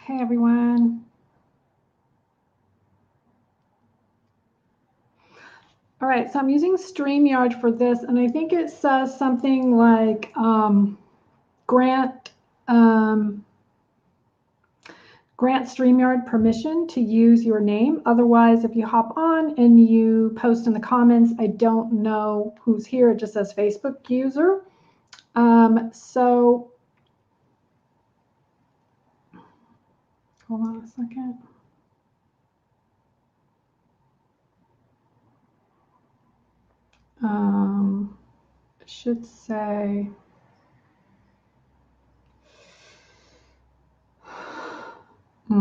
Hey, everyone. All right, so I'm using StreamYard for this, and I think it says something like grant StreamYard permission to use your name. Otherwise, if you hop on and you post in the comments, I don't know who's here. It just says Facebook user. So hold on a second. It should say, I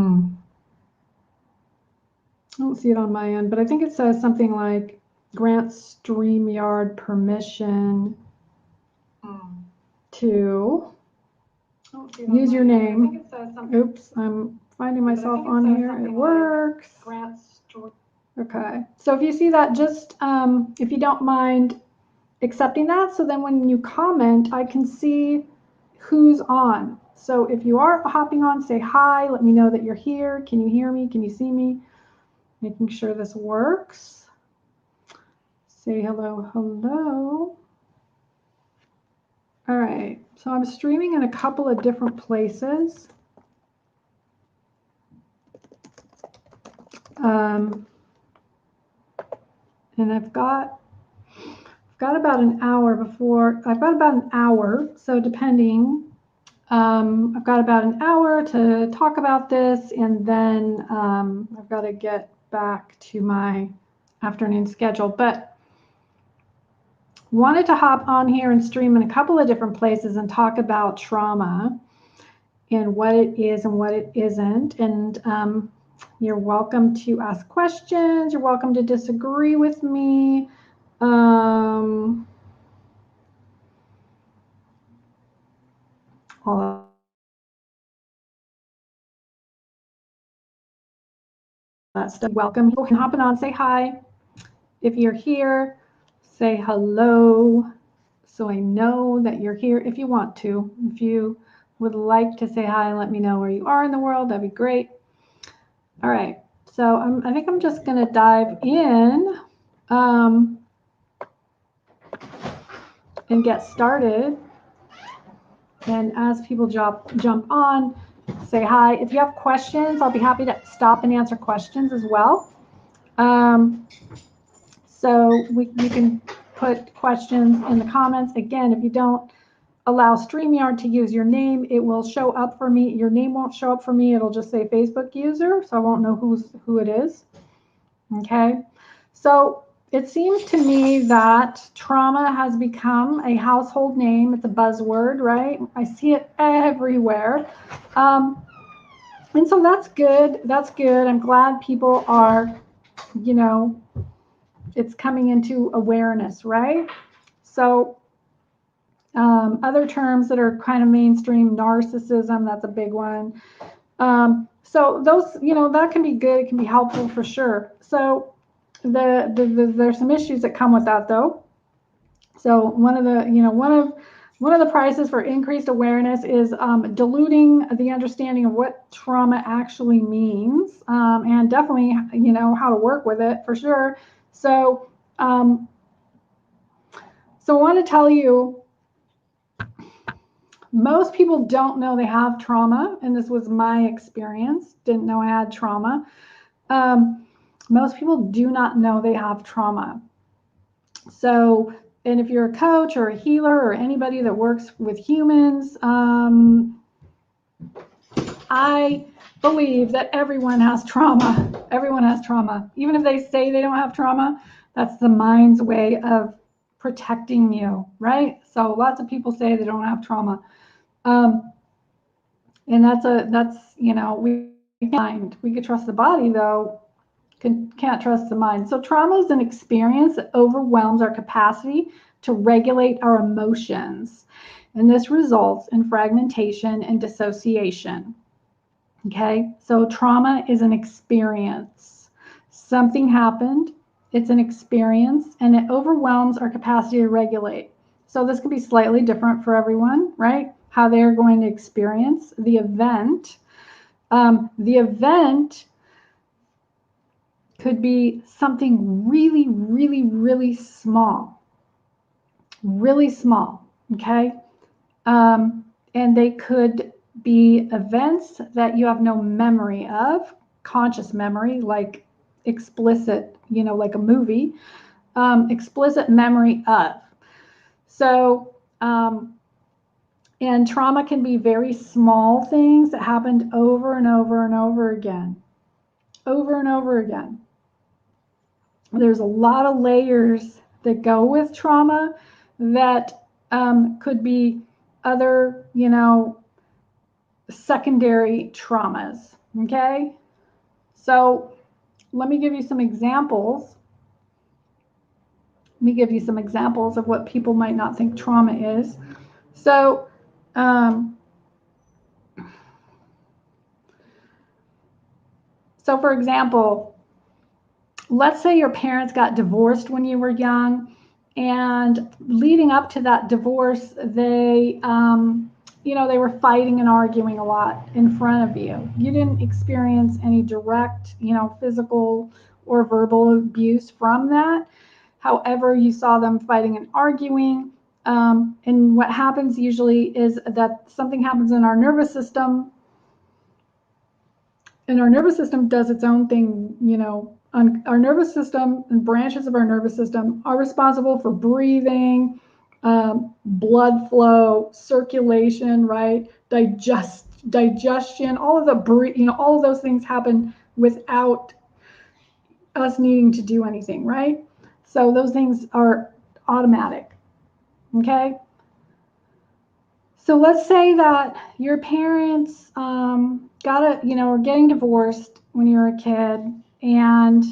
don't see it on my end, but I think it says something like grant StreamYard permission to use your name. Oops, I'm finding myself on here. It works. Okay, so if you see that, just if you don't mind accepting that, so then when you comment, I can see who's on. So if you are hopping on, say hi, let me know that you're here. Can you hear me? Can you see me? Making sure this works. Say hello, hello. All right, so I'm streaming in a couple of different places. And I've got about an hour before, so depending, I've got about an hour to talk about this, and then I've got to get back to my afternoon schedule. But wanted to hop on here and stream in a couple of different places and talk about trauma and what it is and what it isn't. And you're welcome to ask questions. You're welcome to disagree with me. All that stuff. Welcome. You can hop on, say hi. If you're here, say hello, so I know that you're here if you want to. If you would like to say hi and let me know where you are in the world, that'd be great. All right, so I think I'm just going to dive in and get started. And as people jump on, say hi. If you have questions, I'll be happy to stop and answer questions as well. So you can put questions in the comments. Again, if you don't allow StreamYard to use your name, it will show up for me. Your name won't show up for me. It'll just say Facebook user, so I won't know who it is. Okay, so it seems to me that trauma has become a household name. It's a buzzword, right? I see it everywhere. And so that's good. That's good. I'm glad people are, it's coming into awareness, right? So other terms that are kind of mainstream, narcissism, that's a big one. So those, that can be good. It can be helpful for sure. So there's some issues that come with that, though. So one of the prices for increased awareness is diluting the understanding of what trauma actually means, and definitely, how to work with it for sure. So, I want to tell you, most people don't know they have trauma, and this was my experience. Didn't know I had trauma. Most people do not know they have trauma. So, and if you're a coach or a healer or anybody that works with humans, I believe that everyone has trauma. Everyone has trauma. Even if they say they don't have trauma, that's the mind's way of protecting you, right? So lots of people say they don't have trauma. And that's we can trust the body, though, can't trust the mind. So trauma is an experience that overwhelms our capacity to regulate our emotions. And this results in fragmentation and dissociation. Okay, so trauma is an experience. Something happened, it's an experience, and it overwhelms our capacity to regulate. So this can be slightly different for everyone, right? How they're going to experience the event. The event could be something really, really, really small, okay? And they could be events that you have no memory of, conscious memory, like explicit, like a movie, explicit memory of. So, and trauma can be very small things that happened over and over and over again, over and over again. There's a lot of layers that go with trauma that could be other, secondary traumas, okay? So let me give you some examples. Let me give you some examples of what people might not think trauma is. So, for example, let's say your parents got divorced when you were young, and leading up to that divorce, they were fighting and arguing a lot in front of you. You didn't experience any direct, physical or verbal abuse from that. However, you saw them fighting and arguing. And what happens usually is that something happens in our nervous system, and our nervous system does its own thing. Our nervous system and branches of our nervous system are responsible for breathing, blood flow, circulation, right? Digestion, all of all of those things happen without us needing to do anything, right? So those things are automatic, okay? So let's say that your parents were getting divorced when you were a kid, and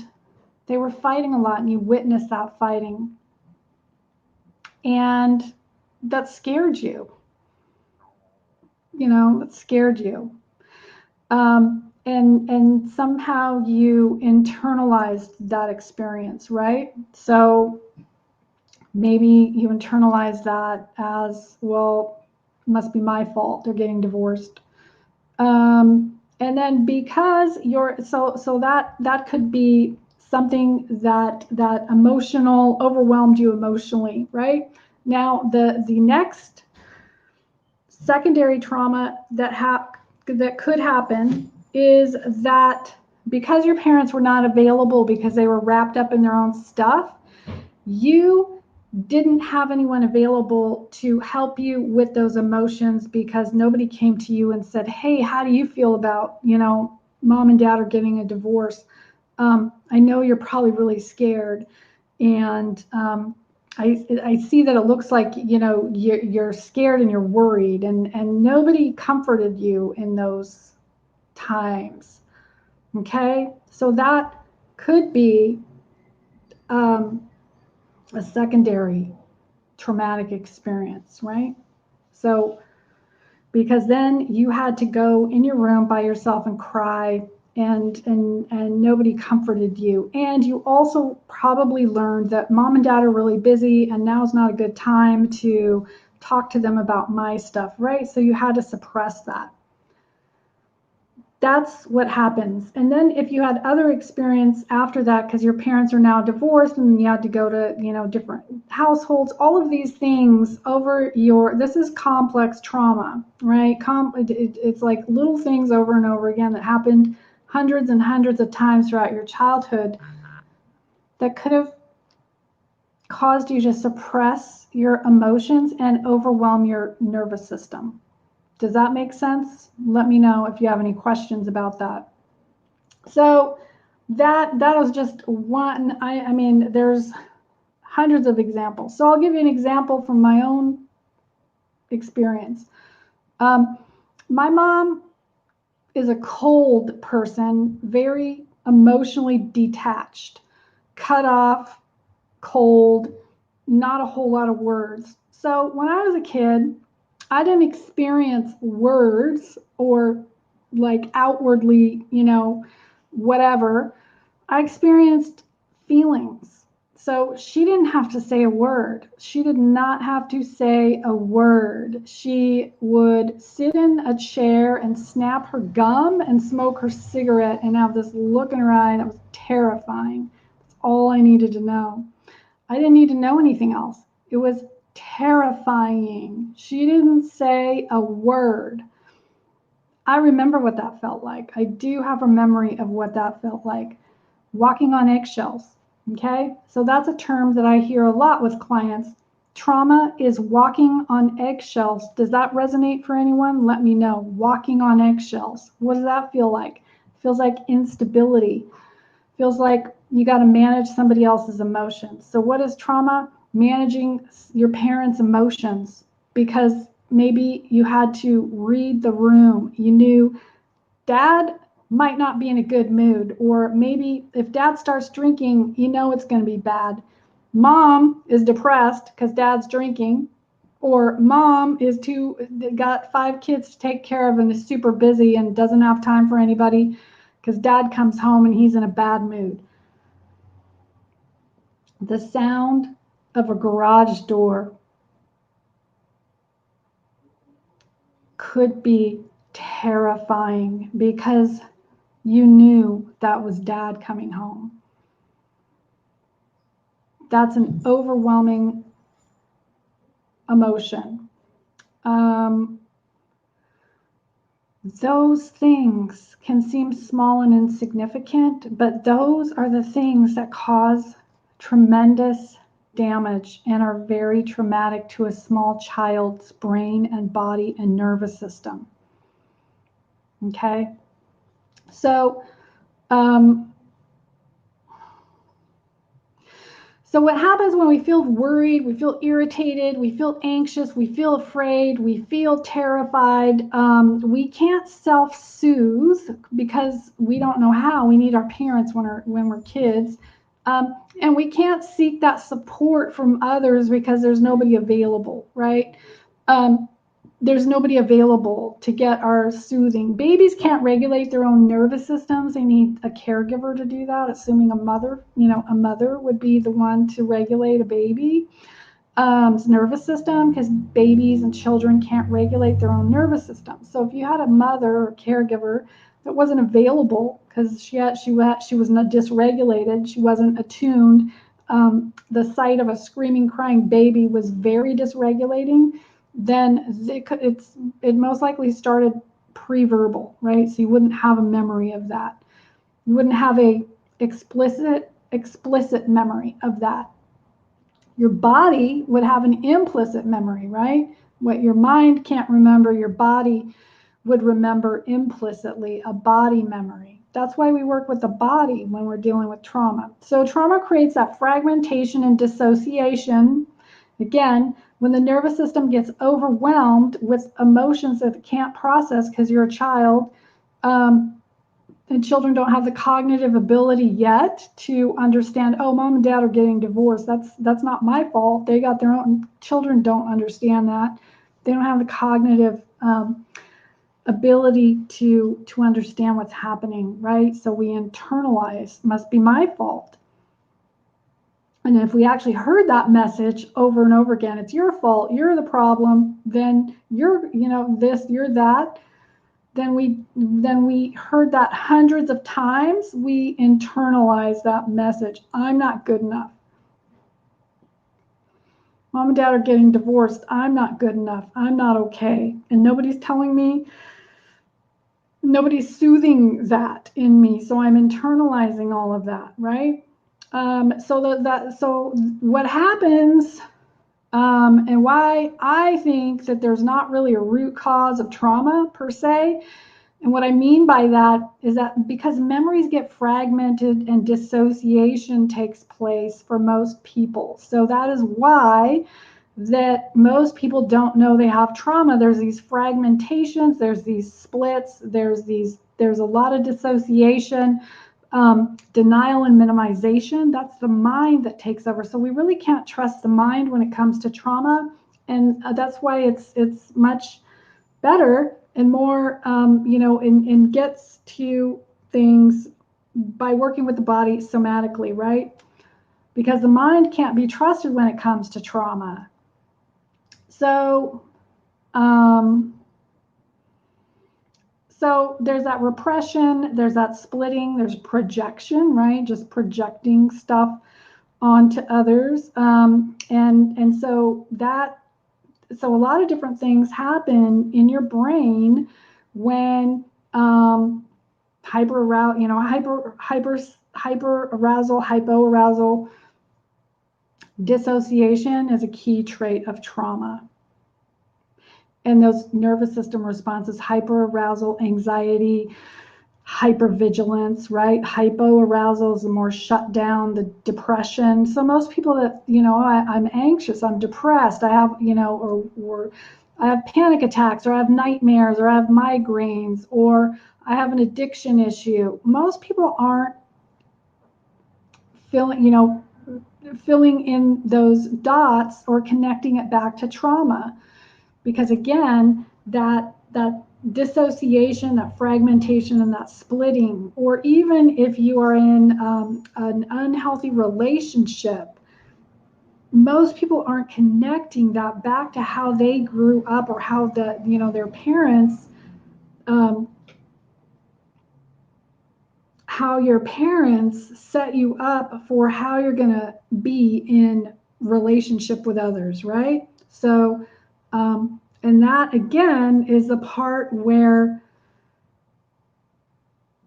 they were fighting a lot, and you witnessed that fighting, and that scared you. It scared you. And somehow you internalized that experience, right? So maybe you internalized that as, well, it must be my fault they're getting divorced. And then because so that could be something that emotional overwhelmed you emotionally, right? Now the next secondary trauma that could happen is that because your parents were not available because they were wrapped up in their own stuff, you didn't have anyone available to help you with those emotions, because nobody came to you and said, hey, how do you feel about, mom and dad are getting a divorce? I know you're probably really scared, and I see that it looks like, you're scared and you're worried, and nobody comforted you in those times, okay? So that could be a secondary traumatic experience, right? So, because then you had to go in your room by yourself and cry, and nobody comforted you. And you also probably learned that mom and dad are really busy, and now's not a good time to talk to them about my stuff, right? So you had to suppress that. That's what happens. And then if you had other experience after that, because your parents are now divorced and you had to go to, different households, all of these things this is complex trauma, right? It's like little things over and over again that happened hundreds and hundreds of times throughout your childhood that could have caused you to suppress your emotions and overwhelm your nervous system. Does that make sense? Let me know if you have any questions about that. So that was just one. I mean, there's hundreds of examples. So I'll give you an example from my own experience. My mom is a cold person, very emotionally detached, cut off, cold, not a whole lot of words. So when I was a kid, I didn't experience words or like outwardly, whatever. I experienced feelings. So she didn't have to say a word. She did not have to say a word. She would sit in a chair and snap her gum and smoke her cigarette and have this look in her eye that was terrifying. That's all I needed to know. I didn't need to know anything else. It was terrifying. She didn't say a word. I remember what that felt like. I do have a memory of what that felt like. Walking on eggshells. Okay, so that's a term that I hear a lot with clients. Trauma is walking on eggshells. Does that resonate for anyone? Let me know. Walking on eggshells. What does that feel like? It feels like instability. It feels like you got to manage somebody else's emotions. So what is trauma? Managing your parents' emotions, because maybe you had to read the room. You knew Dad might not be in a good mood, or maybe if Dad starts drinking, you know it's going to be bad. Mom is depressed because Dad's drinking, or Mom is got 5 kids to take care of and is super busy and doesn't have time for anybody because Dad comes home and he's in a bad mood. The sound of a garage door could be terrifying because you knew that was Dad coming home. That's an overwhelming emotion. Those things can seem small and insignificant, but those are the things that cause tremendous damage and are very traumatic to a small child's brain and body and nervous system. Okay? So, So what happens when we feel worried, we feel irritated, we feel anxious, we feel afraid, we feel terrified, we can't self-soothe because we don't know how. We need our parents when we're kids. And we can't seek that support from others because there's nobody available, right? There's nobody available to get our soothing. Babies can't regulate their own nervous systems. They need a caregiver to do that, assuming a mother would be the one to regulate a baby's nervous system, because babies and children can't regulate their own nervous system. So if you had a mother or caregiver that wasn't available because she was not dysregulated, she wasn't attuned, the sight of a screaming, crying baby was very dysregulating, then it most likely started pre-verbal, right? So you wouldn't have a memory of that. You wouldn't have a explicit memory of that. Your body would have an implicit memory, right? What your mind can't remember, your body would remember implicitly, a body memory. That's why we work with the body when we're dealing with trauma. So trauma creates that fragmentation and dissociation. Again, when the nervous system gets overwhelmed with emotions that it can't process because you're a child, and children don't have the cognitive ability yet to understand, oh, mom and dad are getting divorced. That's not my fault. They got their own. Children don't understand that. They don't have the cognitive ability to understand what's happening, right? So we internalize, must be my fault. And if we actually heard that message over and over again, it's your fault, you're the problem, then you're, this, you're that, then we heard that hundreds of times, we internalize that message. I'm not good enough. Mom and dad are getting divorced. I'm not good enough. I'm not okay. And nobody's telling me, nobody's soothing that in me. So I'm internalizing all of that, right? So what happens, and why I think that there's not really a root cause of trauma per se, and what I mean by that is that because memories get fragmented and dissociation takes place for most people. So that is why that most people don't know they have trauma. There's these fragmentations, there's these splits, there's a lot of dissociation. Denial and minimization, that's the mind that takes over. So we really can't trust the mind when it comes to trauma. And that's why it's much better and more, and gets to things by working with the body somatically, right? because the mind can't be trusted when it comes to trauma. So, so there's that repression, there's that splitting, there's projection, right? Just projecting stuff onto others. And so a lot of different things happen in your brain when hyperarousal, hypoarousal, dissociation is a key trait of trauma. And those nervous system responses, hyperarousal, anxiety, hypervigilance, right? Hypoarousal is the more shut down, the depression. So most people that, I'm anxious, I'm depressed, I have, or I have panic attacks, or I have nightmares, or I have migraines, or I have an addiction issue. Most people aren't filling in those dots or connecting it back to trauma. Because again, that dissociation, that fragmentation, and that splitting, or even if you are in an unhealthy relationship, most people aren't connecting that back to how they grew up, or how their parents, how your parents set you up for how you're going to be in relationship with others, right? So, and that again is the part where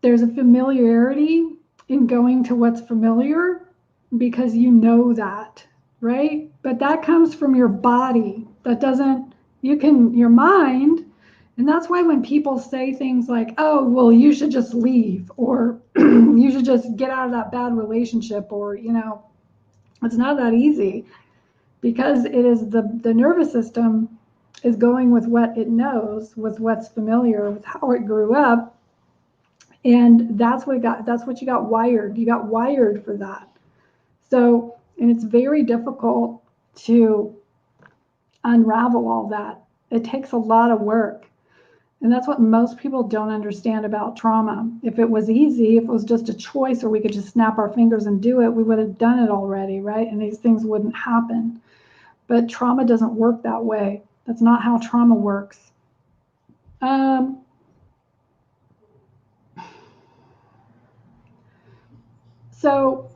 there's a familiarity in going to what's familiar, because you know that, right? But that comes from your body. That doesn't, your mind. And that's why when people say things like, oh, well, you should just leave, or you should just get out of that bad relationship, or, it's not that easy, because it is the nervous system is going with what it knows, with what's familiar, with how it grew up. And that's what you got wired. You got wired for that. So, and it's very difficult to unravel all that. It takes a lot of work. And that's what most people don't understand about trauma. If it was easy, if it was just a choice, or we could just snap our fingers and do it, we would have done it already, right? And these things wouldn't happen. But trauma doesn't work that way. That's not how trauma works. So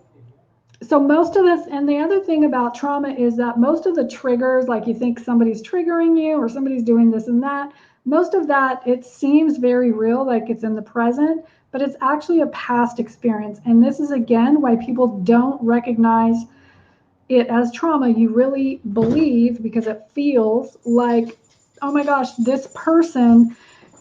most of this, and the other thing about trauma is that most of the triggers, like you think somebody's triggering you or somebody's doing this and that, most of that, it seems very real, like it's in the present, but it's actually a past experience. And this is, again, why people don't recognize it as trauma. You really believe, because it feels like, oh my gosh, this person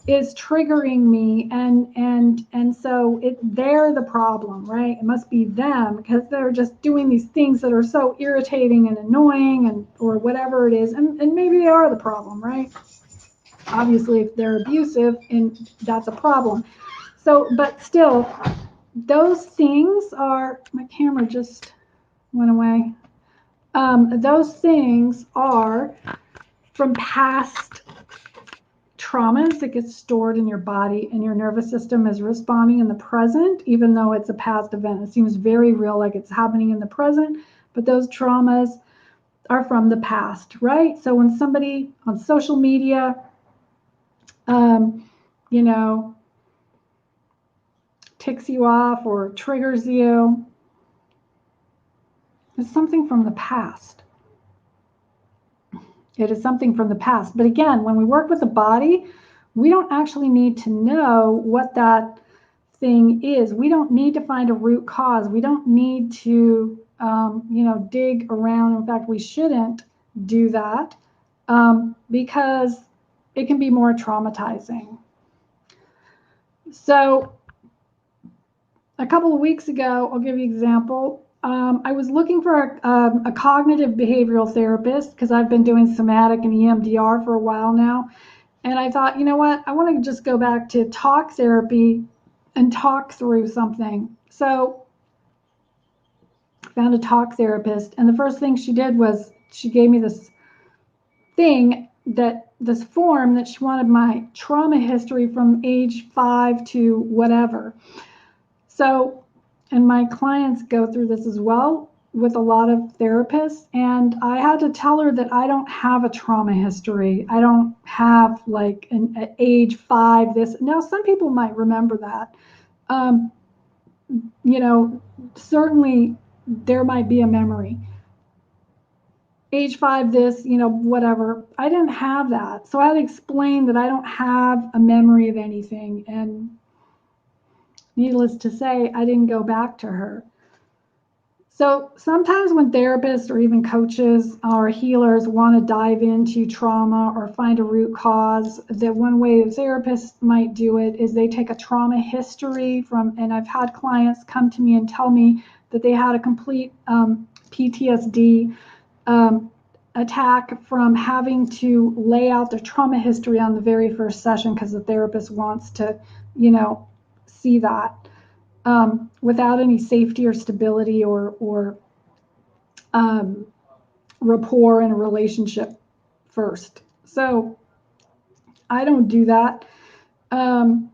is triggering me, and so they're the problem, right? It must be them, because they're just doing these things that are so irritating and annoying, and or whatever it is, and maybe they are the problem, right? Obviously, if they're abusive, and that's a problem. So, but still, those things are, my camera just went away. Those things are from past traumas that get stored in your body, and your nervous system is responding in the present, even though it's a past event. It seems very real, like it's happening in the present, but those traumas are from the past, right? So when somebody on social media, ticks you off or triggers you, it's something from the past. It is something from the past. But again, when we work with the body, we don't actually need to know what that thing is. We don't need to find a root cause. We don't need to, dig around. In fact, we shouldn't do that, because it can be more traumatizing. So a couple of weeks ago, I'll give you an example. I was looking for a cognitive behavioral therapist, because I've been doing somatic and EMDR for a while now. And I thought, you know what, I want to just go back to talk therapy and talk through something. So I found a talk therapist, and the first thing she did was she gave me this form that she wanted my trauma history from age 5 to whatever. So, and my clients go through this as well. with a lot of therapists, and I had to tell her that I don't have a trauma history. I don't have like an age 5 this. Now some people might remember that. Um, you know, certainly there might be a memory. Age 5 this, you know, whatever. I didn't have that. So I had to explain that I don't have a memory of anything, and needless to say, I didn't go back to her. So sometimes when therapists or even coaches or healers want to dive into trauma or find a root cause, that one way the therapist might do it is they take a trauma history from, and I've had clients come to me and tell me that they had a complete PTSD attack from having to lay out their trauma history on the very first session because the therapist wants to, you know, see that. Without any safety or stability or rapport in a relationship first. So I don't do that. And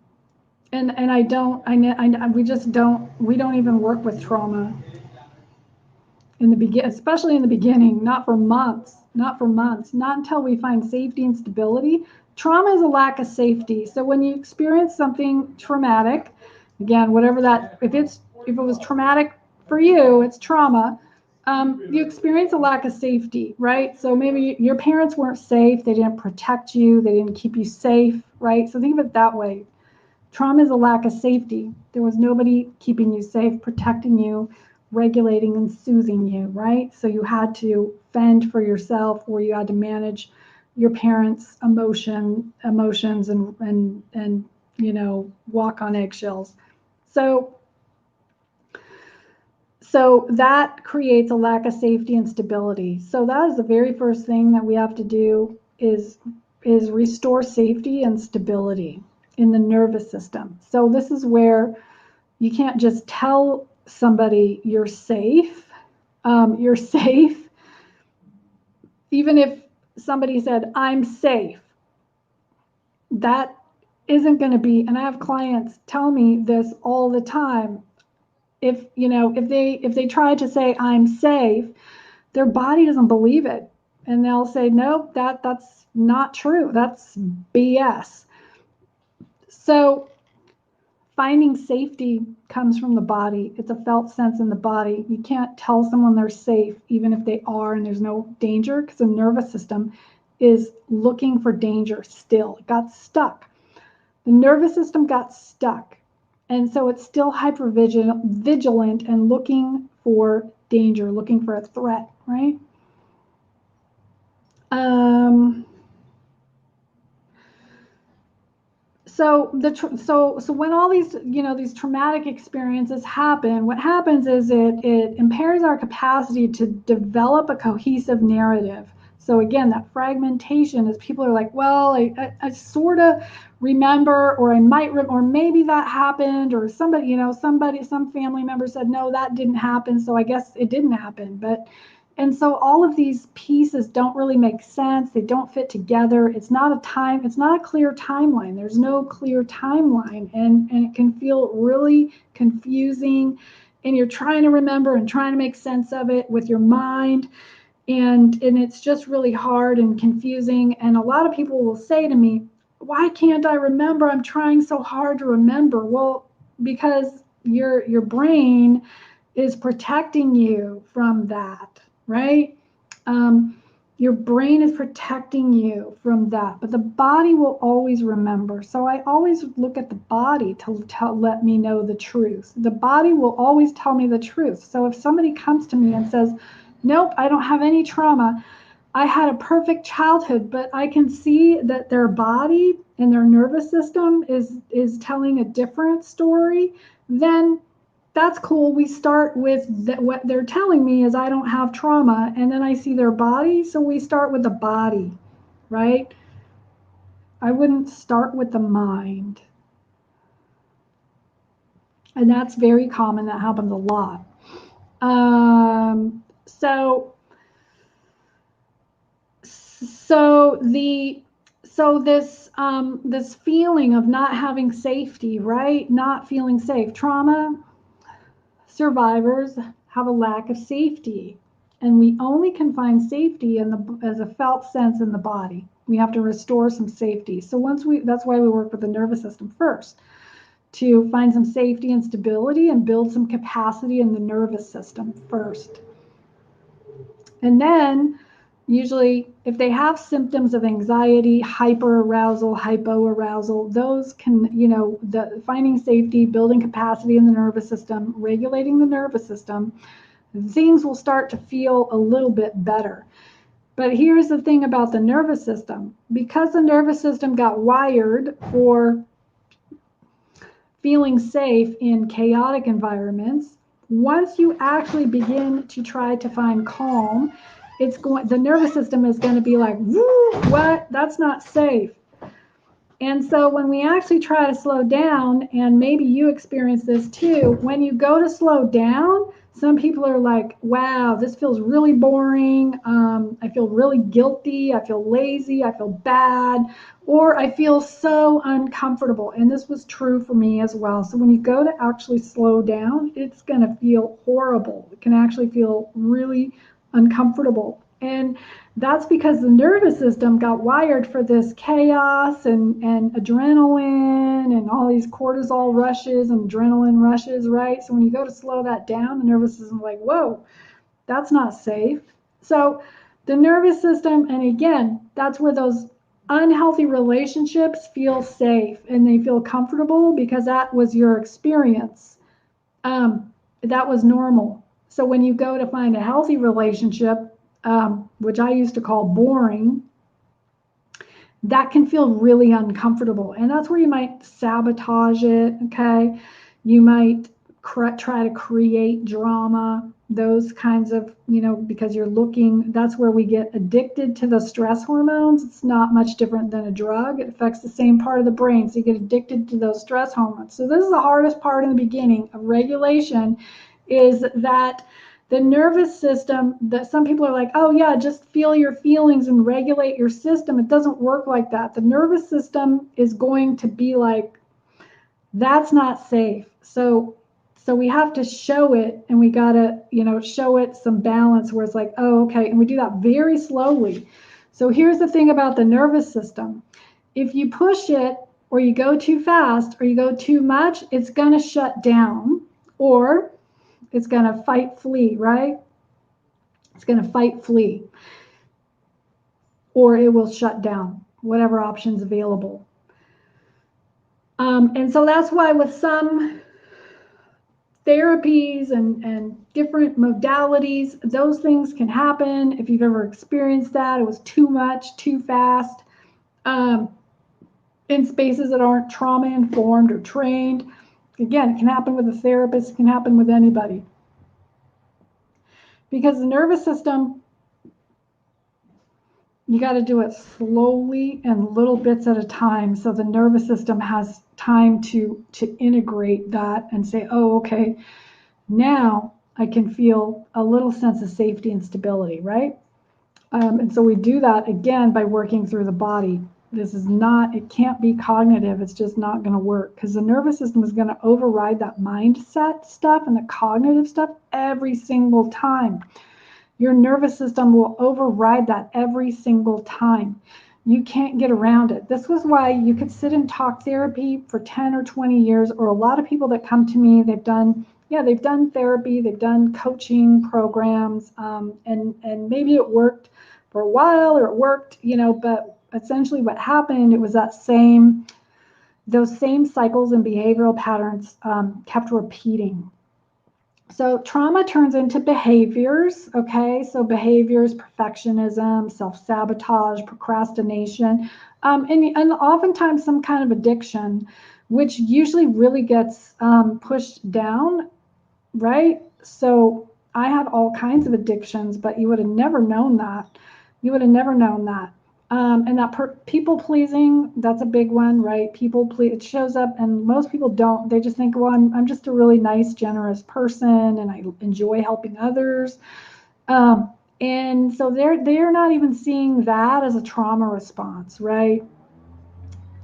I don't, we just don't, we don't even work with trauma in the beginning, especially in the beginning, not for months, not until we find safety and stability. Trauma is a lack of safety. So when you experience something traumatic, again, whatever that, if it was traumatic for you, it's trauma. You experience a lack of safety, right? So maybe your parents weren't safe, they didn't protect you, they didn't keep you safe, right? So think of it that way. Trauma is a lack of safety. There was nobody keeping you safe, protecting you, regulating and soothing you, right? So you had to fend for yourself, or you had to manage your parents' emotions and you know, walk on eggshells. So that creates a lack of safety and stability. So that is the very first thing that we have to do is restore safety and stability in the nervous system. So this is where you can't just tell somebody you're safe. You're safe. Even if somebody said, I'm safe, that isn't going to be, and I have clients tell me this all the time. If, you know, if they try to say I'm safe, their body doesn't believe it. And they'll say, nope, that's not true. That's BS. So finding safety comes from the body. It's a felt sense in the body. You can't tell someone they're safe, even if they are and there's no danger, because the nervous system is looking for danger still. It got stuck. The nervous system got stuck. And so it's still hypervigilant and looking for danger, looking for a threat, right? So when all these, you know, these traumatic experiences happen, what happens is it impairs our capacity to develop a cohesive narrative. So again, that fragmentation is people are like, well, I sort of remember, or I might, or maybe that happened, or somebody, you know, some family member said, no, that didn't happen, so I guess it didn't happen. And so all of these pieces don't really make sense. They don't fit together. It's not a clear timeline. There's no clear timeline. And it can feel really confusing. And you're trying to remember and trying to make sense of it with your mind. And it's just really hard and confusing. And a lot of people will say to me, why can't I remember? I'm trying so hard to remember. Well, because your brain is protecting you from that, right? Your brain is protecting you from that, but the body will always remember. So I always look at the body to let me know the truth. The body will always tell me the truth. So if somebody comes to me and says, nope, I don't have any trauma, I had a perfect childhood, but I can see that their body and their nervous system is telling a different story, then that's cool. We start with what they're telling me is I don't have trauma, and then I see their body, so we start with the body, right? I wouldn't start with the mind. And that's very common. That happens a lot. This feeling of not having safety, right? Not feeling safe. Trauma survivors have a lack of safety. And we only can find safety as a felt sense in the body. We have to restore some safety. So that's why we work with the nervous system first, to find some safety and stability and build some capacity in the nervous system first. And then usually if they have symptoms of anxiety, hyperarousal, hypoarousal, those can, finding safety, building capacity in the nervous system, regulating the nervous system, things will start to feel a little bit better. But here's the thing about the nervous system. Because the nervous system got wired for feeling safe in chaotic environments, once you actually begin to try to find calm, the nervous system is going to be like, woo, what? That's not safe. And so when we actually try to slow down, and maybe you experience this too, when you go to slow down, some people are like, wow, this feels really boring. I feel really guilty. I feel lazy. I feel bad. Or I feel so uncomfortable. And this was true for me as well. So when you go to actually slow down, it's going to feel horrible. It can actually feel really uncomfortable. And that's because the nervous system got wired for this chaos and adrenaline and all these cortisol rushes and adrenaline rushes, right? So when you go to slow that down, the nervous system is like, whoa, that's not safe. So the nervous system, and again, that's where those unhealthy relationships feel safe and they feel comfortable because that was your experience. That was normal. So when you go to find a healthy relationship, which I used to call boring, that can feel really uncomfortable. And that's where you might sabotage it, okay? You might try to create drama, those kinds of, because that's where we get addicted to the stress hormones. It's not much different than a drug. It affects the same part of the brain. So you get addicted to those stress hormones. So this is the hardest part in the beginning of regulation, is that the nervous system, that some people are like, oh yeah, just feel your feelings and regulate your system. It doesn't work like that. The nervous system is going to be like, that's not safe. So we have to show it, and we got to, show it some balance where it's like, oh, okay. And we do that very slowly. So here's the thing about the nervous system. If you push it, or you go too fast, or you go too much, it's going to shut down, or it's going to fight, flee, right? It's going to fight, flee, or it will shut down, whatever option's available. And so that's why with some therapies and different modalities, those things can happen. If you've ever experienced that, it was too much, too fast, in spaces that aren't trauma informed or trained. Again, it can happen with a therapist, it can happen with anybody. Because the nervous system, you got to do it slowly and little bits at a time, so the nervous system has time to integrate that and say, oh, okay, now I can feel a little sense of safety and stability, right? And so we do that again by working through the body. It can't be cognitive. It's just not going to work, because the nervous system is going to override that mindset stuff and the cognitive stuff every single time. Your nervous system will override that every single time. You can't get around it. This was why you could sit in talk therapy for 10 or 20 years, or a lot of people that come to me, they've done therapy, they've done coaching programs, and maybe it worked for a while, or it worked, but essentially what happened, it was those same cycles and behavioral patterns kept repeating. So trauma turns into behaviors, okay? So behaviors, perfectionism, self-sabotage, procrastination, and oftentimes some kind of addiction, which usually really gets pushed down, right? So I had all kinds of addictions, but you would have never known that. And that people pleasing, that's a big one, right? People please, it shows up, and most people don't. They just think, well, I'm just a really nice, generous person, and I enjoy helping others. And so they're not even seeing that as a trauma response, right?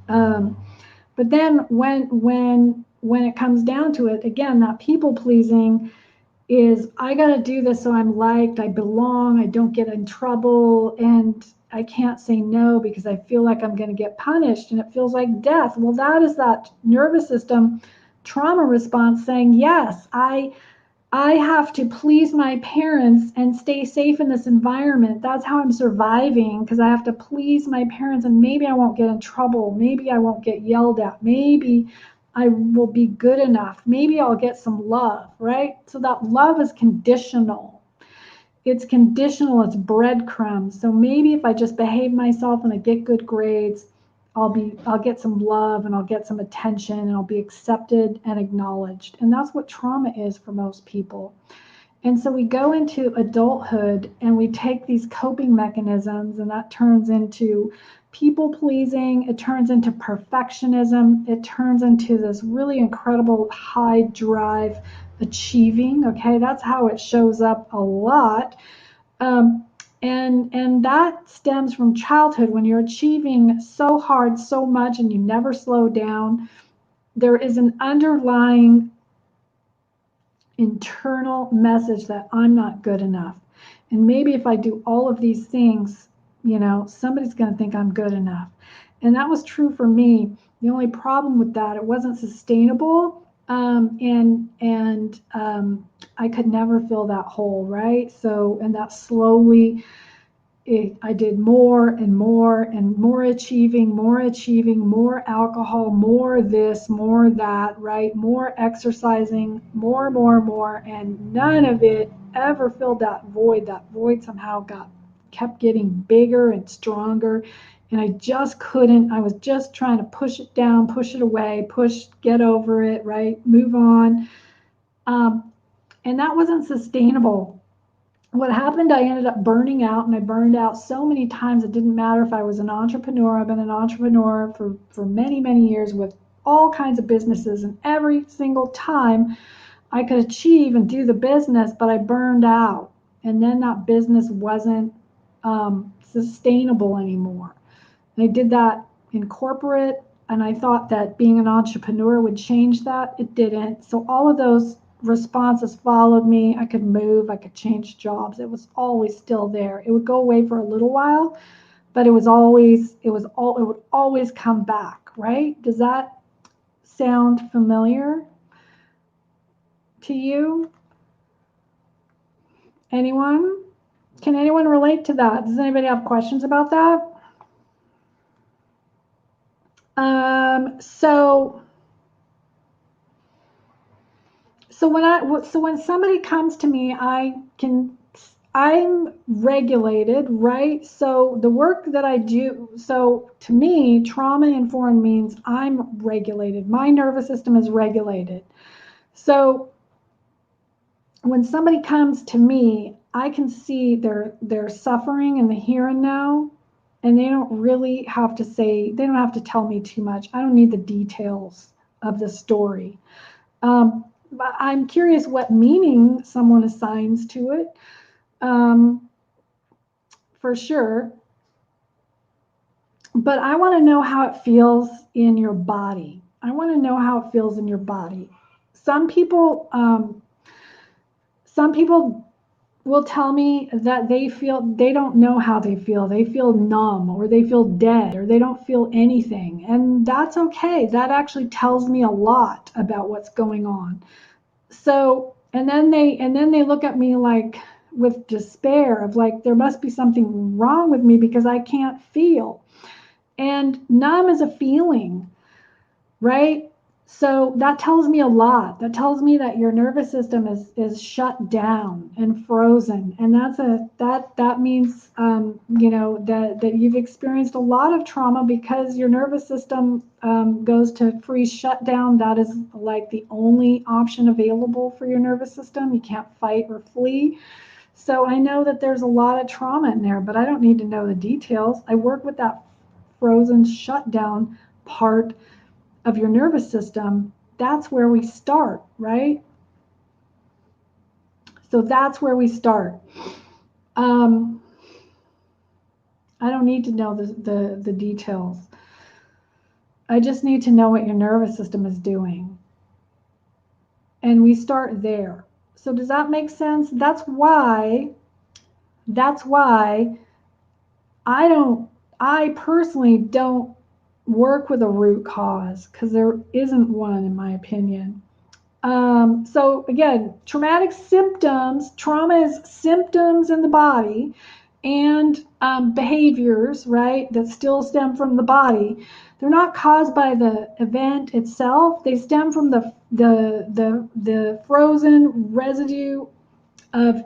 But then when it comes down to it, again, that people pleasing is I got to do this so I'm liked, I belong, I don't get in trouble, and I can't say no because I feel like I'm going to get punished and it feels like death. Well, that is that nervous system trauma response saying, yes, I have to please my parents and stay safe in this environment. That's how I'm surviving, because I have to please my parents, and maybe I won't get in trouble. Maybe I won't get yelled at. Maybe I will be good enough. Maybe I'll get some love, right? So that love is conditional. It's conditional, it's breadcrumbs. So maybe if I just behave myself and I get good grades, I'll get some love and I'll get some attention and I'll be accepted and acknowledged. And that's what trauma is for most people. And so we go into adulthood and we take these coping mechanisms, and that turns into people pleasing, it turns into perfectionism, it turns into this really incredible high drive achieving. Okay, that's how it shows up a lot. And that stems from childhood, when you're achieving so hard, so much, and you never slow down. There is an underlying internal message that I'm not good enough. And maybe if I do all of these things, somebody's going to think I'm good enough. And that was true for me. The only problem with that, it wasn't sustainable. And I could never fill that hole, right? So, and that slowly, I did more and more and more achieving, more alcohol, more this, more that, right? More exercising, more, and none of it ever filled that void. That void somehow kept getting bigger and stronger. And I just couldn't, I was just trying to push it down, push it away, get over it, right? Move on. And that wasn't sustainable. What happened, I ended up burning out, and I burned out so many times it didn't matter if I was an entrepreneur. I've been an entrepreneur for many, many years with all kinds of businesses, and every single time I could achieve and do the business, but I burned out. And then that business wasn't sustainable anymore. And I did that in corporate, and I thought that being an entrepreneur would change that. It didn't. So all of those responses followed me. I could move, I could change jobs. It was always still there. It would go away for a little while, but it would always come back, right? Does that sound familiar to you? Anyone? Can anyone relate to that? Does anybody have questions about that? So when somebody comes to me, I'm regulated, right? So the work that I do, so to me, trauma informed means I'm regulated. My nervous system is regulated. So when somebody comes to me, I can see their suffering in the here and now, and they don't really have to they don't have to tell me too much. I don't need the details of the story. But I'm curious what meaning someone assigns to it, for sure. But I want to know how it feels in your body. I want to know how it feels in your body. Some people will tell me that they don't know how they feel. They feel numb, or they feel dead, or they don't feel anything. And that's okay. That actually tells me a lot about what's going on. So, and then they look at me like with despair of like, there must be something wrong with me because I can't feel. And numb is a feeling, right? So that tells me a lot. That tells me that your nervous system is shut down and frozen, and that means that you've experienced a lot of trauma because your nervous system goes to freeze shutdown. That is like the only option available for your nervous system. You can't fight or flee. So I know that there's a lot of trauma in there, but I don't need to know the details. I work with that frozen shutdown part of your nervous system. That's where we start, right? So that's where we start. I don't need to know the details. I just need to know what your nervous system is doing. And we start there. So does that make sense? That's why I personally don't work with a root cause, because there isn't one, in my opinion. So again, traumatic symptoms, trauma is symptoms in the body and behaviors, right, that still stem from the body. They're not caused by the event itself. They stem from the frozen residue of,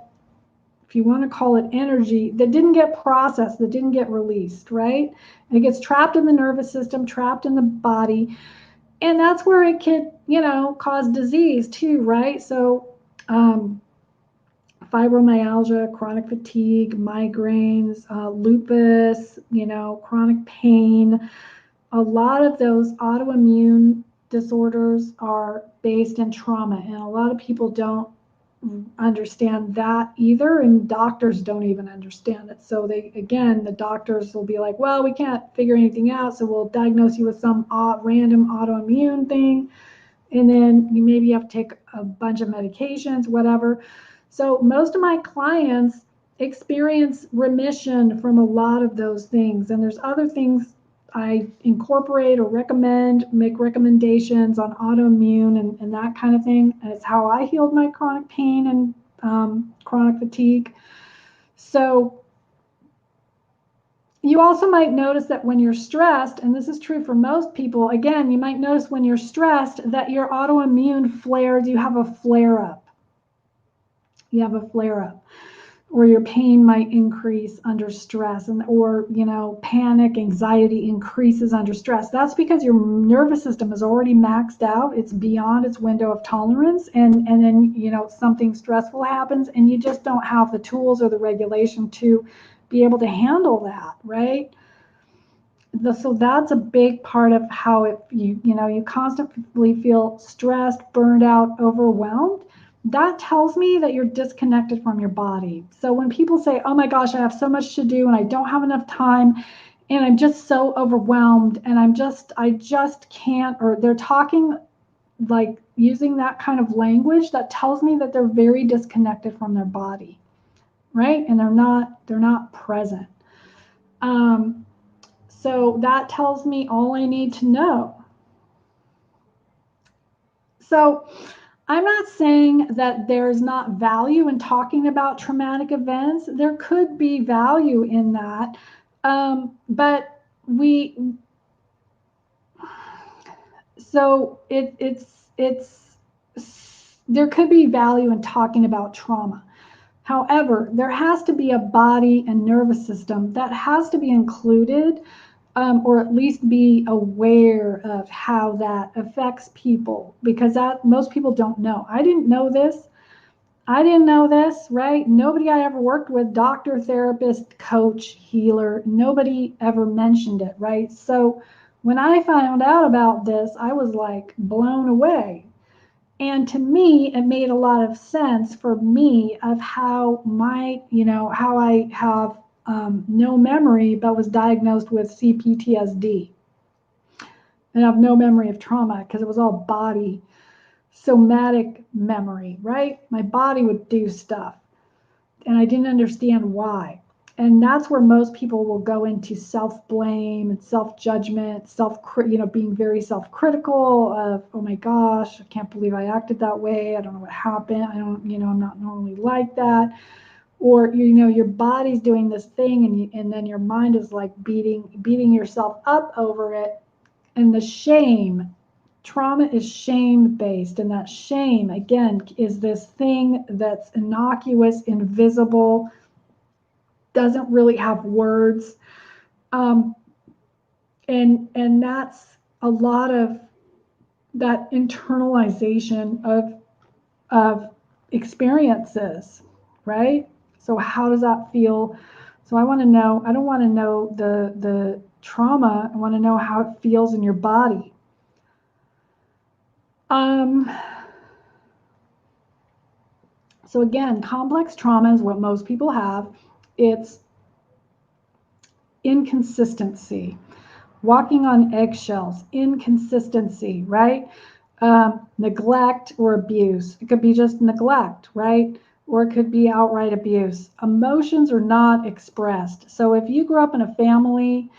if you want to call it, energy that didn't get processed, that didn't get released, right? And it gets trapped in the nervous system, trapped in the body. And that's where it could, cause disease too, right? So fibromyalgia, chronic fatigue, migraines, lupus, chronic pain. A lot of those autoimmune disorders are based in trauma, and a lot of people don't understand that either, and doctors don't even understand it. So the doctors will be like, well, we can't figure anything out, so we'll diagnose you with some random autoimmune thing, and then you maybe have to take a bunch of medications, whatever. So most of my clients experience remission from a lot of those things, and there's other things I incorporate or make recommendations on autoimmune and that kind of thing. And it's how I healed my chronic pain and chronic fatigue. So you also might notice that when you're stressed, and this is true for most people, again, you might notice when you're stressed that your autoimmune flares, you have a flare up. Or your pain might increase under stress, or panic, anxiety increases under stress. That's because your nervous system is already maxed out. It's beyond its window of tolerance, and then something stressful happens, and you just don't have the tools or the regulation to be able to handle that, right? So that's a big part of how you constantly feel stressed, burned out, overwhelmed. That tells me that you're disconnected from your body. So when people say, oh my gosh, I have so much to do and I don't have enough time and I'm just so overwhelmed and I just can't, or they're talking like using that kind of language, that tells me that they're very disconnected from their body, right? And they're not present. So that tells me all I need to know. So I'm not saying that there's not value in talking about traumatic events. There could be value in that, but there could be value in talking about trauma. However, there has to be a body and nervous system that has to be included, or at least be aware of how that affects people, because that most people don't know. I didn't know this, right? Nobody I ever worked with, doctor, therapist, coach, healer, nobody ever mentioned it, right? So when I found out about this, I was like blown away. And to me, it made a lot of sense for me of how how I have no memory, but was diagnosed with CPTSD. And I have no memory of trauma because it was all body, somatic memory, right? My body would do stuff and I didn't understand why. And that's where most people will go into self-blame and self-judgment, being very self-critical of, oh my gosh, I can't believe I acted that way. I don't know what happened. I'm not normally like that. Or, your body's doing this thing and then your mind is like beating yourself up over it. And the shame, trauma is shame-based. And that shame, again, is this thing that's innocuous, invisible, doesn't really have words, and that's a lot of that internalization of experiences, right? So how does that feel? So I want to know. I don't want to know the trauma. I want to know how it feels in your body. So again, complex trauma is what most people have. It's inconsistency, walking on eggshells, inconsistency, right? Neglect or abuse. It could be just neglect, right? Or it could be outright abuse. Emotions are not expressed. So if you grew up in a family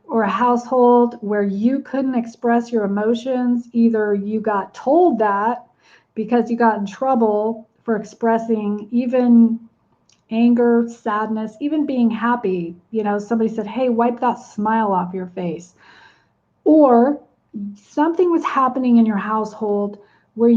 or a household where you couldn't express your emotions, either you got told that because you got in trouble for expressing even anger, sadness, even being happy. Somebody said, hey, wipe that smile off your face. Or something was happening in your household where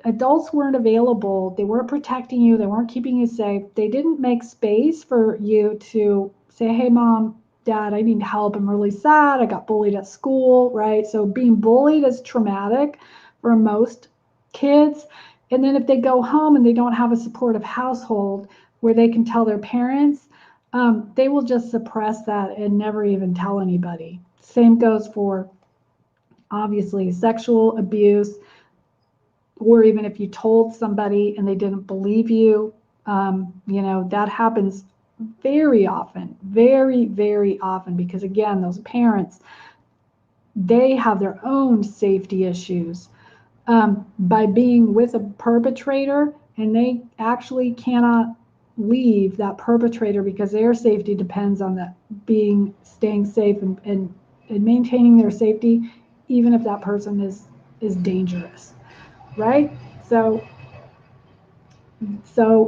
adults weren't available, they weren't protecting you, they weren't keeping you safe, they didn't make space for you to say, hey, mom, dad, I need help, I'm really sad, I got bullied at school, right? So being bullied is traumatic for most kids. And then if they go home and they don't have a supportive household where they can tell their parents, they will just suppress that and never even tell anybody. Same goes for, obviously, sexual abuse, or even if you told somebody and they didn't believe you, that happens very often, very, very often, because again, those parents, they have their own safety issues by being with a perpetrator, and they actually cannot leave that perpetrator because their safety depends on that staying safe and maintaining their safety, even if that person is dangerous, right? So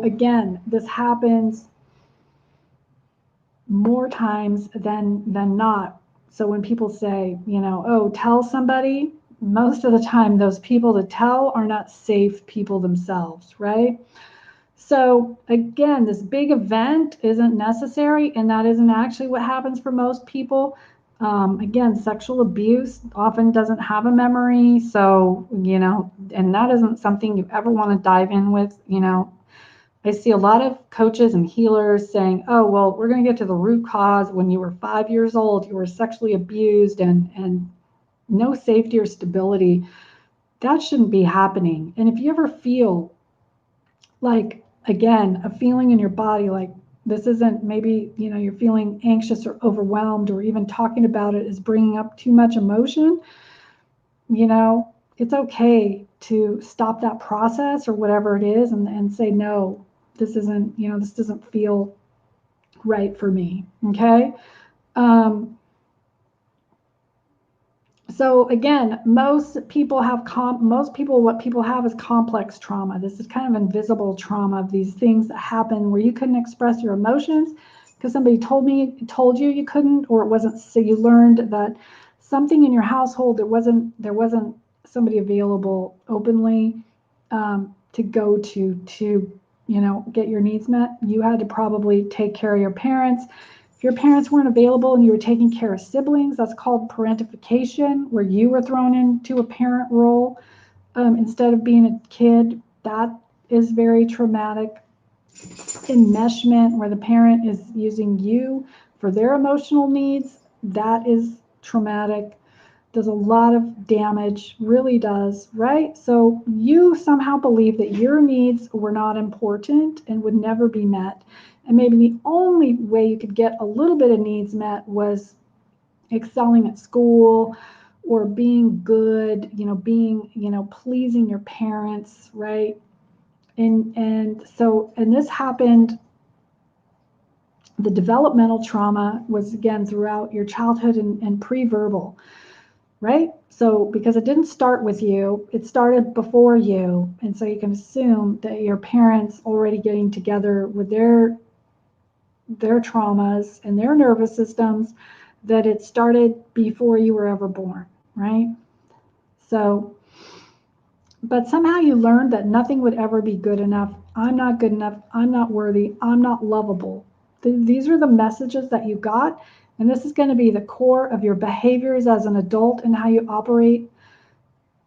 again, this happens more times than not. So when people say, oh, tell somebody, most of the time those people to tell are not safe people themselves, right? So again, this big event isn't necessary, and that isn't actually what happens for most people. Again, sexual abuse often doesn't have a memory, so, and that isn't something you ever want to dive in with. I see a lot of coaches and healers saying, oh, well, we're going to get to the root cause. When you were 5 years old, you were sexually abused and no safety or stability. That shouldn't be happening. And if you ever feel like, again, a feeling in your body, like this isn't, maybe, you're feeling anxious or overwhelmed, or even talking about it is bringing up too much emotion, it's okay to stop that process or whatever it is and say, no, this doesn't feel right for me. Okay. So again, what people have is complex trauma. This is kind of invisible trauma, of these things that happen where you couldn't express your emotions because somebody told you you couldn't, or it wasn't, so you learned that something in your household, there wasn't somebody available openly to go to get your needs met. You had to probably take care of your parents. If your parents weren't available and you were taking care of siblings, that's called parentification, where you were thrown into a parent role instead of being a kid. That is very traumatic. Enmeshment, where the parent is using you for their emotional needs, that is traumatic. Does a lot of damage, really does, right? So you somehow believe that your needs were not important and would never be met. And maybe the only way you could get a little bit of needs met was excelling at school or being good, pleasing your parents, right? And this happened. The developmental trauma was, again, throughout your childhood and pre-verbal, right? So because it didn't start with you, it started before you. And so you can assume that your parents already getting together with their traumas and their nervous systems, that it started before you were ever born, right? So, but somehow you learned that nothing would ever be good enough. I'm not good enough. I'm not worthy. I'm not lovable. These are the messages that you got. And this is going to be the core of your behaviors as an adult and how you operate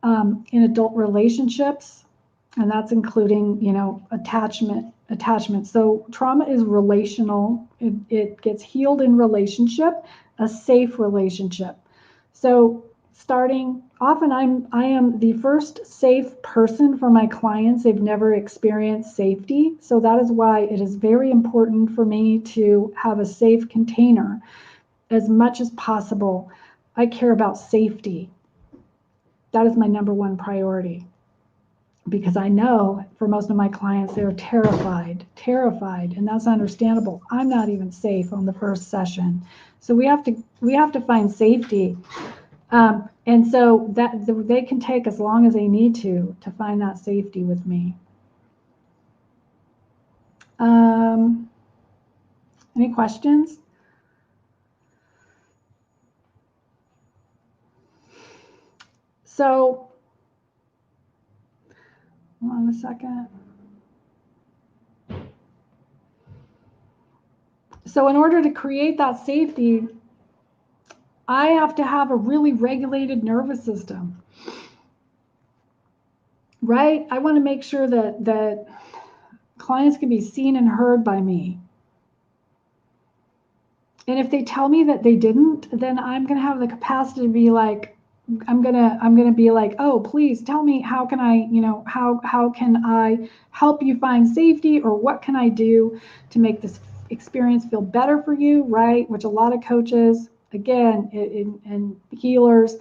in adult relationships. And that's including, attachment. So trauma is relational. It gets healed in relationship, a safe relationship. So often I am the first safe person for my clients. They've never experienced safety. So that is why it is very important for me to have a safe container as much as possible. I care about safety. That is my number one priority, because I know for most of my clients, they're terrified, and that's understandable. I'm not even safe on the first session. So we have to find safety. And so that they can take as long as they need to find that safety with me. Any questions? So, hold on a second. So in order to create that safety, I have to have a really regulated nervous system, right? I want to make sure that clients can be seen and heard by me. And if they tell me that they didn't, then I'm going to have the capacity to be like, I'm gonna be like, oh, please tell me, how can I, how can I help you find safety, or what can I do to make this experience feel better for you, right? Which a lot of coaches, again, and healers,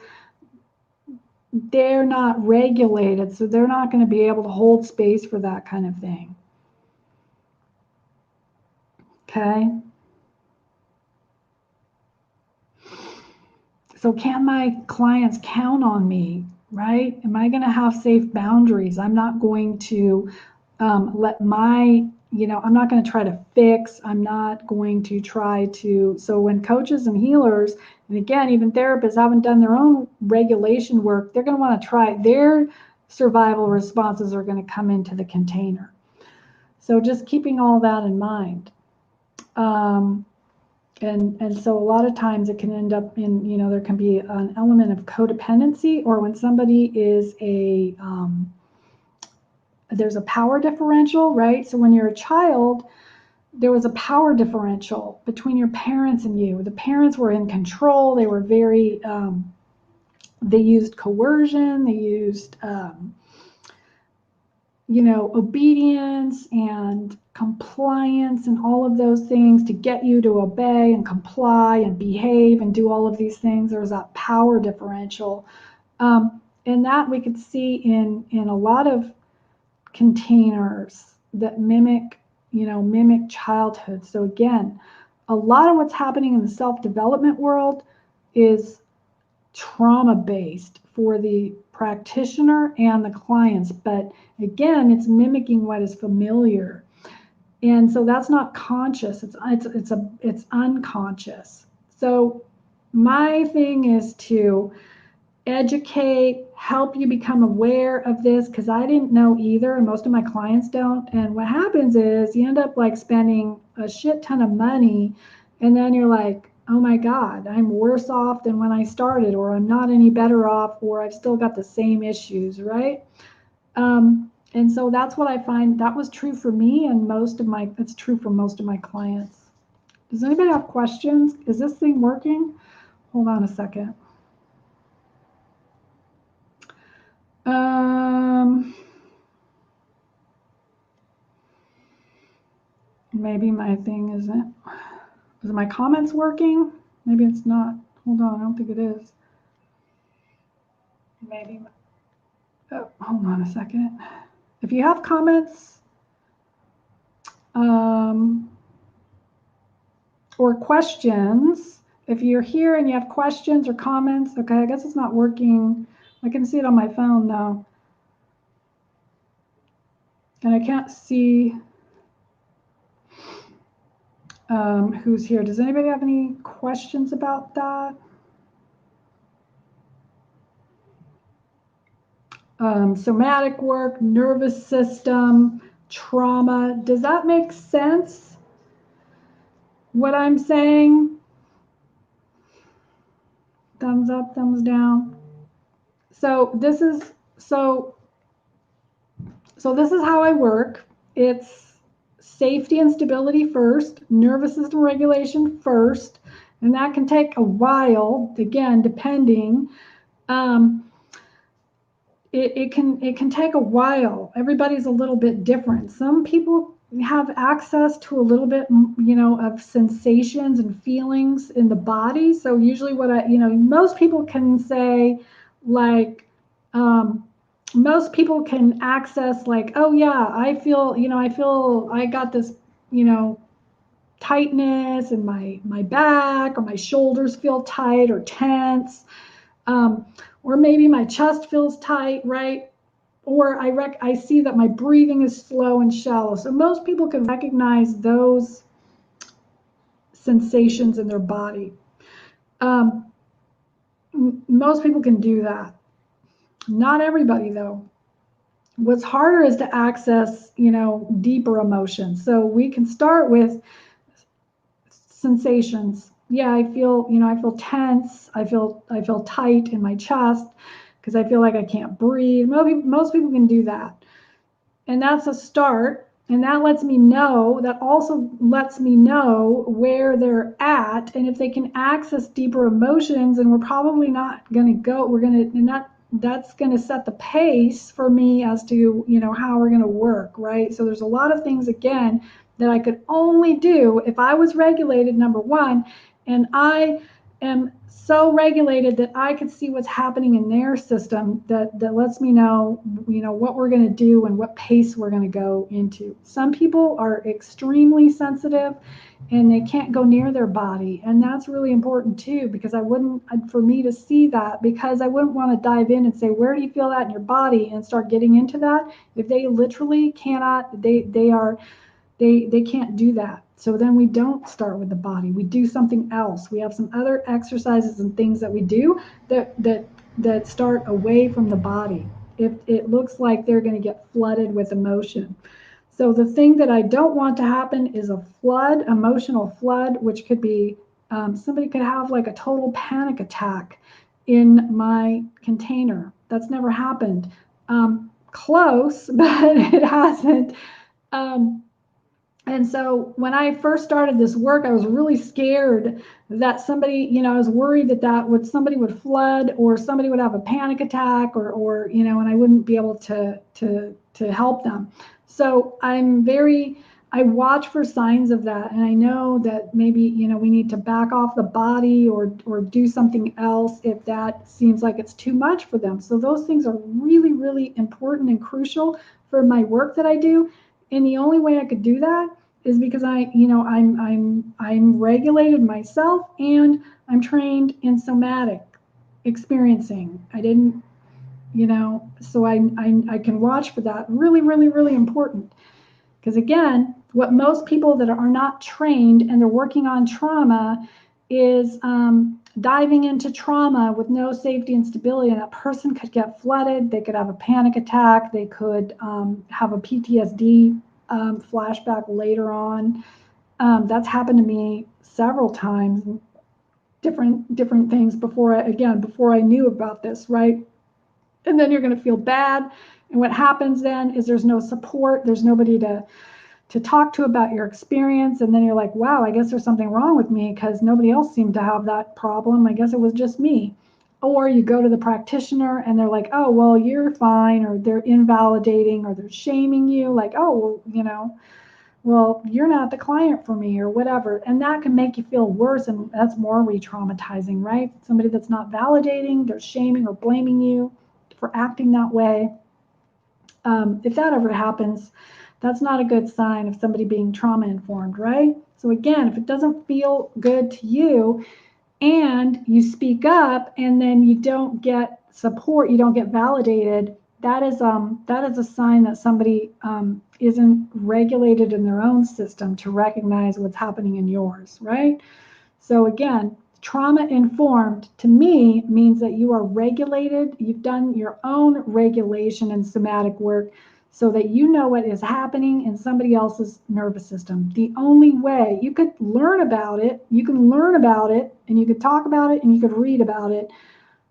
they're not regulated, so they're not going to be able to hold space for that kind of thing. Okay. So can my clients count on me, right? Am I going to have safe boundaries? I'm not going to let my, I'm not going to try to fix. I'm not going to try to. So when coaches and healers, and again, even therapists haven't done their own regulation work, they're going to want to try. Their survival responses are going to come into the container. So just keeping all that in mind. And so a lot of times it can end up in, there can be an element of codependency, or when somebody is there's a power differential, right? So when you're a child, there was a power differential between your parents and you. The parents were in control. They were very, they used coercion, they used, obedience and compliance and all of those things to get you to obey and comply and behave and do all of these things. There's that power differential. And that we could see in a lot of containers that mimic childhood. So again, a lot of what's happening in the self-development world is trauma-based for the practitioner and the clients, but again, it's mimicking what is familiar, and so that's not conscious. It's unconscious. So my thing is to educate, help you become aware of this, because I didn't know either, and most of my clients don't. And what happens is you end up like spending a shit ton of money, and then you're like, oh my God, I'm worse off than when I started, or I'm not any better off, or I've still got the same issues, right? And so that's what I find. That was true for me, and it's true for most of my clients. Does anybody have questions? Is this thing working? Hold on a second. Maybe my thing isn't. Is my comments working? Maybe it's not. Hold on, I don't think it is. Maybe. Oh, hold on a second. If you have comments or questions, if you're here and you have questions or comments, okay, I guess it's not working. I can see it on my phone now. And I can't see who's here. Does anybody have any questions about that? Somatic work, nervous system, trauma. Does that make sense? What I'm saying? Thumbs up, thumbs down. So this is how I work. It's safety and stability first, nervous system regulation first, and that can take a while, again, depending. It can take a while. Everybody's a little bit different. Some people have access to a little bit, of sensations and feelings in the body. So usually most people can say, like, Most people can access like, oh yeah, I got this, tightness in my back, or my shoulders feel tight or tense, um, or maybe my chest feels tight, right? Or I see that my breathing is slow and shallow. So most people can recognize those sensations in their body. Um, Most people can do that. Not everybody, though. What's harder is to access, deeper emotions. So we can start with sensations. Yeah, I feel tense. I feel tight in my chest because I feel like I can't breathe. Most people can do that. And that's a start. And that also lets me know where they're at. And if they can access deeper emotions, and we're probably not going to go, that's going to set the pace for me as to, how we're going to work, right? So there's a lot of things, again, that I could only do if I was regulated, number one, and I am so regulated that I could see what's happening in their system that lets me know, what we're going to do and what pace we're going to go into. Some people are extremely sensitive and they can't go near their body. And that's really important too, because for me to see that, because I wouldn't want to dive in and say, where do you feel that in your body, and start getting into that. If they literally cannot, they can't do that. So then we don't start with the body. We do something else. We have some other exercises and things that we do that start away from the body. If it looks like they're going to get flooded with emotion. So the thing that I don't want to happen is a flood, emotional flood, which could be somebody could have like a total panic attack in my container. That's never happened. Close, but it hasn't. Um, and so when I first started this work, I was really scared that somebody, I was worried that somebody would flood, or somebody would have a panic attack, or and I wouldn't be able to help them. So I watch for signs of that, and I know that maybe, we need to back off the body, or do something else if that seems like it's too much for them. So those things are really, really important and crucial for my work that I do. And the only way I could do that is because I'm regulated myself, and I'm trained in somatic experiencing. I didn't, so I can watch for that. Really, really, really important. Because again, what most people that are not trained and they're working on trauma is diving into trauma with no safety and stability. And that person could get flooded. They could have a panic attack. They could have a PTSD flashback later on. That's happened to me several times, different things before I knew about this, right? And then you're going to feel bad. And what happens then is there's no support. There's nobody to talk to about your experience. And then you're like, wow, I guess there's something wrong with me, because nobody else seemed to have that problem. I guess it was just me. Or you go to the practitioner and they're like, oh, well, you're fine, or they're invalidating, or they're shaming you, like, oh, well, you're not the client for me, or whatever. And that can make you feel worse, and that's more re-traumatizing, right? Somebody that's not validating, they're shaming or blaming you for acting that way. If that ever happens, that's not a good sign of somebody being trauma informed, right? So again, if it doesn't feel good to you, and you speak up, and then you don't get support, you don't get validated, that is a sign that somebody isn't regulated in their own system to recognize what's happening in yours, right? So again, trauma informed to me means that you are regulated, you've done your own regulation and somatic work, so that you know what is happening in somebody else's nervous system. The only way you could learn about it, you can learn about it, and you could talk about it, and you could read about it,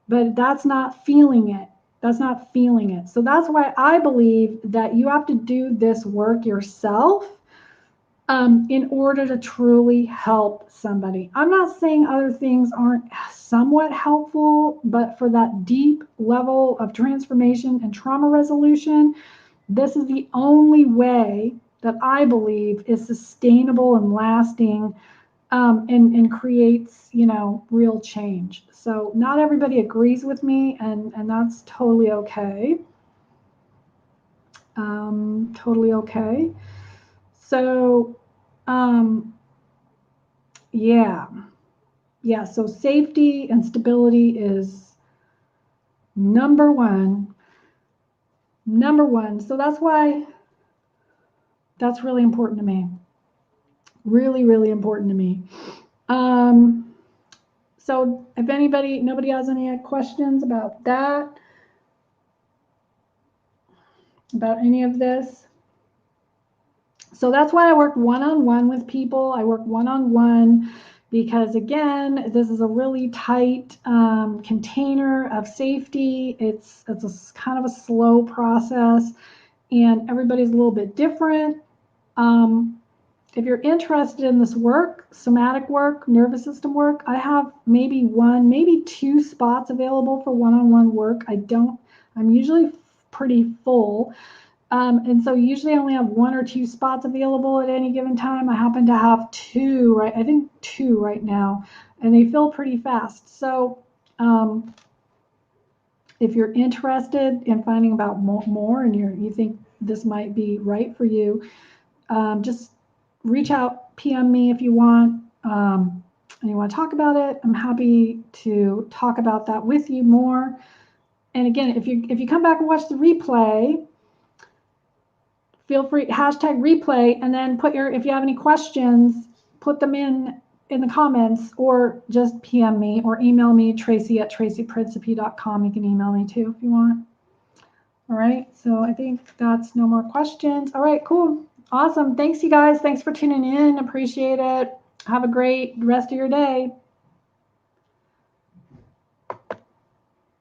but that's not feeling it. That's not feeling it. So that's why I believe that you have to do this work yourself in order to truly help somebody. I'm not saying other things aren't somewhat helpful, but for that deep level of transformation and trauma resolution, this is the only way that I believe is sustainable and lasting and creates, you know, real change. So not everybody agrees with me, and that's totally okay. Totally okay. So, yeah. Yeah, so safety and stability is number one. Number one. So that's why that's really important to me. Really, really important to me. So if nobody has any questions about that, about any of this. So that's why I work one-on-one with people. I work one-on-one because, again, this is a really tight container of safety. It's a kind of a slow process, and everybody's a little bit different. If you're interested in this work, somatic work, nervous system work, I have maybe one, maybe two spots available for one-on-one work. I'm usually pretty full. And so usually I only have one or two spots available at any given time. I happen to have two, right? I think two right now, and they fill pretty fast. So if you're interested in finding out more and you think this might be right for you, just reach out, PM me if you want, and you want to talk about it. I'm happy to talk about that with you more. And again, if you come back and watch the replay, feel free, hashtag replay, and then if you have any questions, put them in the comments, or just PM me or email me, Tracy@tracyprincipe.com. You can email me too if you want. All right, so I think that's no more questions. All right, cool. Awesome. Thanks, you guys. Thanks for tuning in. Appreciate it. Have a great rest of your day.